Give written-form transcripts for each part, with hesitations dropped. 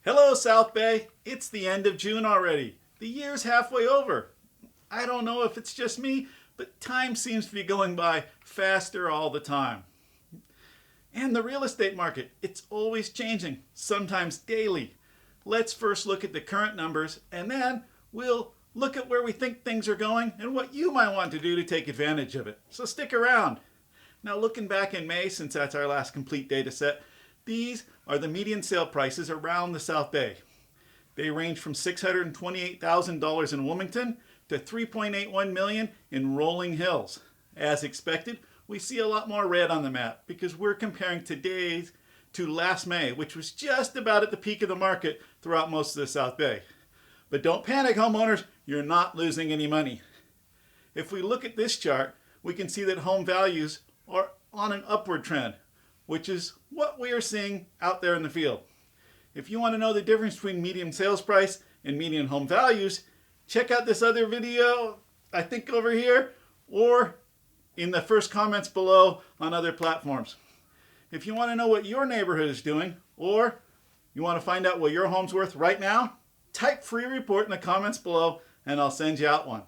Hello, South Bay. It's the end of June already. The year's halfway over. I don't know if it's just me, but time seems to be going by faster all the time. And the real estate market, it's always changing, sometimes daily. Let's first look at the current numbers, and then we'll look at where we think things are going and what you might want to do to take advantage of it. So stick around. Now, looking back in May, since that's our last complete data set, these are the median sale prices around the South Bay. They range from $628,000 in Wilmington to $3.81 million in Rolling Hills. As expected, we see a lot more red on the map because we're comparing today's to last May, which was just about at the peak of the market throughout most of the South Bay. But don't panic, homeowners, you're not losing any money. If we look at this chart, we can see that home values are on an upward trend, which is what we are seeing out there in the field. If you want to know the difference between median sales price and median home values, check out this other video, I think over here, or in the first comments below on other platforms. If you want to know what your neighborhood is doing, or you want to find out what your home's worth right now, type free report in the comments below and I'll send you out one.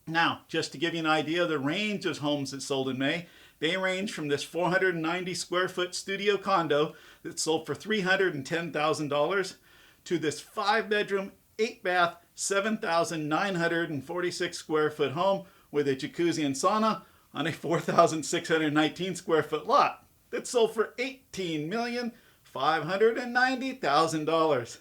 Now, just to give you an idea of the range of homes that sold in May, they range from this 490 square foot studio condo that sold for $310,000 to this 5-bedroom, 8-bath, 7,946 square foot home with a jacuzzi and sauna on a 4,619 square foot lot that sold for $18,590,000.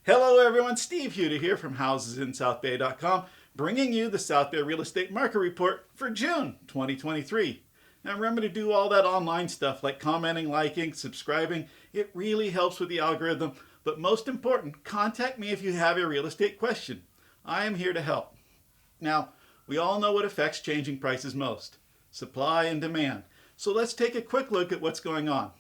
Hello everyone, Steve Huhta here from HousesInSouthBay.com, bringing you the South Bay Real Estate Market Report for June 2023. Now remember to do all that online stuff like commenting, liking, subscribing. It really helps with the algorithm. But most important, contact me if you have a real estate question. I am here to help. Now, we all know what affects changing prices most: supply and demand. So let's take a quick look at what's going on.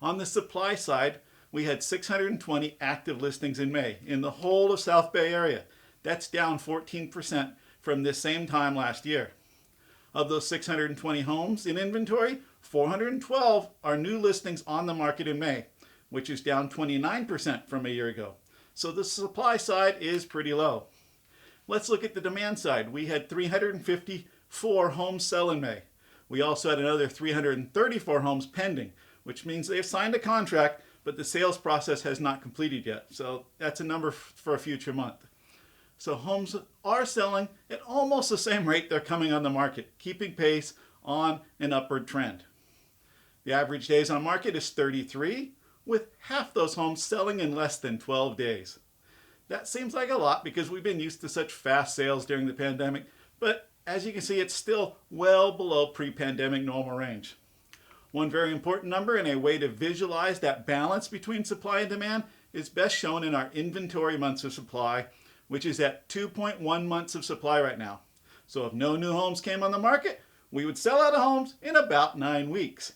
On the supply side, we had 620 active listings in May in the whole of South Bay area. That's down 14% from this same time last year. Of those 620 homes in inventory, 412 are new listings on the market in May, which is down 29% from a year ago. So the supply side is pretty low. Let's look at the demand side. We had 354 homes sell in May. We also had another 334 homes pending, which means they've signed a contract, but the sales process has not completed yet. So that's a number for a future month. So homes are selling at almost the same rate they're coming on the market, keeping pace on an upward trend. The average days on market is 33, with half those homes selling in less than 12 days. That seems like a lot because we've been used to such fast sales during the pandemic, but as you can see, it's still well below pre-pandemic normal range. One very important number and a way to visualize that balance between supply and demand is best shown in our inventory months of supply, which is at 2.1 months of supply right now. So if no new homes came on the market, we would sell out of homes in about 9 weeks.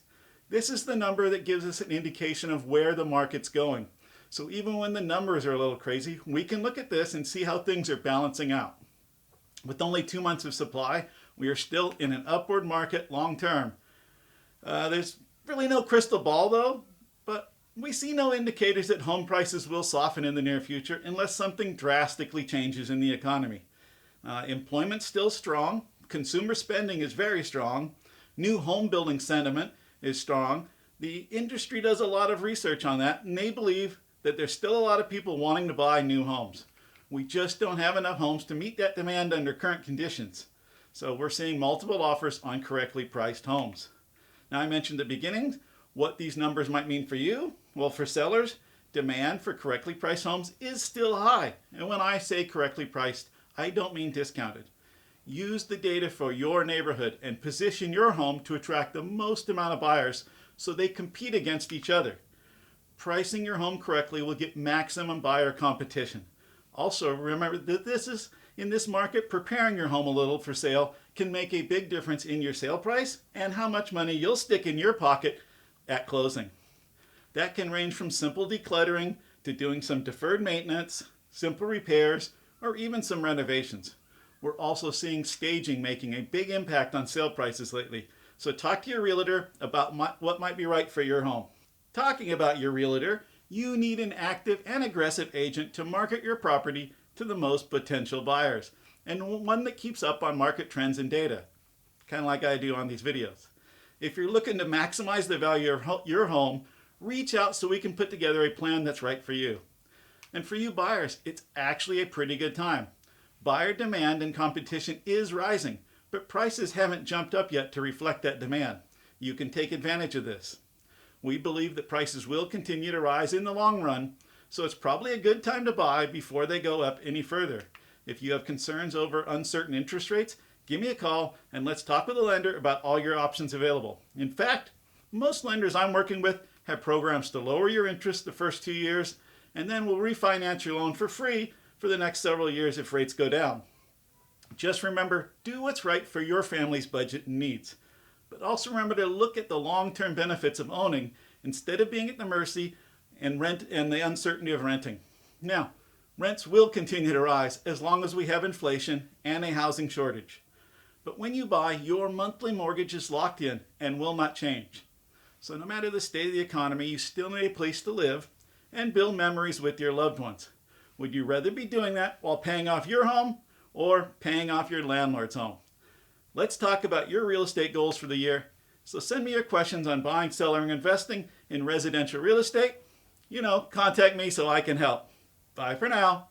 This is the number that gives us an indication of where the market's going. So even when the numbers are a little crazy, we can look at this and see how things are balancing out. With only 2 months of supply, we are still in an upward market long term. There's really no crystal ball though, but we see no indicators that home prices will soften in the near future unless something drastically changes in the economy. Employment's still strong, consumer spending is very strong, new home building sentiment is strong. The industry does a lot of research on that, and they believe that there's still a lot of people wanting to buy new homes. We just don't have enough homes to meet that demand under current conditions. So we're seeing multiple offers on correctly priced homes. Now I mentioned at the beginning what these numbers might mean for you. Well, for sellers, demand for correctly priced homes is still high. And when I say correctly priced, I don't mean discounted. Use the data for your neighborhood and position your home to attract the most amount of buyers so they compete against each other. Pricing your home correctly will get maximum buyer competition. Also, remember that in this market, preparing your home a little for sale can make a big difference in your sale price and how much money you'll stick in your pocket at closing. That can range from simple decluttering to doing some deferred maintenance, simple repairs, or even some renovations. We're also seeing staging making a big impact on sale prices lately. So talk to your realtor about what might be right for your home. Talking about your realtor, you need an active and aggressive agent to market your property to the most potential buyers, and one that keeps up on market trends and data, kind of like I do on these videos. If you're looking to maximize the value of your home, reach out so we can put together a plan that's right for you. And for you buyers, it's actually a pretty good time. Buyer demand and competition is rising, but prices haven't jumped up yet to reflect that demand. You can take advantage of this. We believe that prices will continue to rise in the long run, so it's probably a good time to buy before they go up any further. If you have concerns over uncertain interest rates, give me a call and let's talk with a lender about all your options available. In fact, most lenders I'm working with have programs to lower your interest the first 2 years, and then will refinance your loan for free for the next several years if rates go down. Just remember, do what's right for your family's budget and needs. But also remember to look at the long-term benefits of owning instead of being at the mercy and the uncertainty of renting. Now, rents will continue to rise as long as we have inflation and a housing shortage. But when you buy, your monthly mortgage is locked in and will not change. So no matter the state of the economy, you still need a place to live and build memories with your loved ones. Would you rather be doing that while paying off your home or paying off your landlord's home? Let's talk about your real estate goals for the year. So send me your questions on buying, selling, or investing in residential real estate. Contact me so I can help. Bye for now.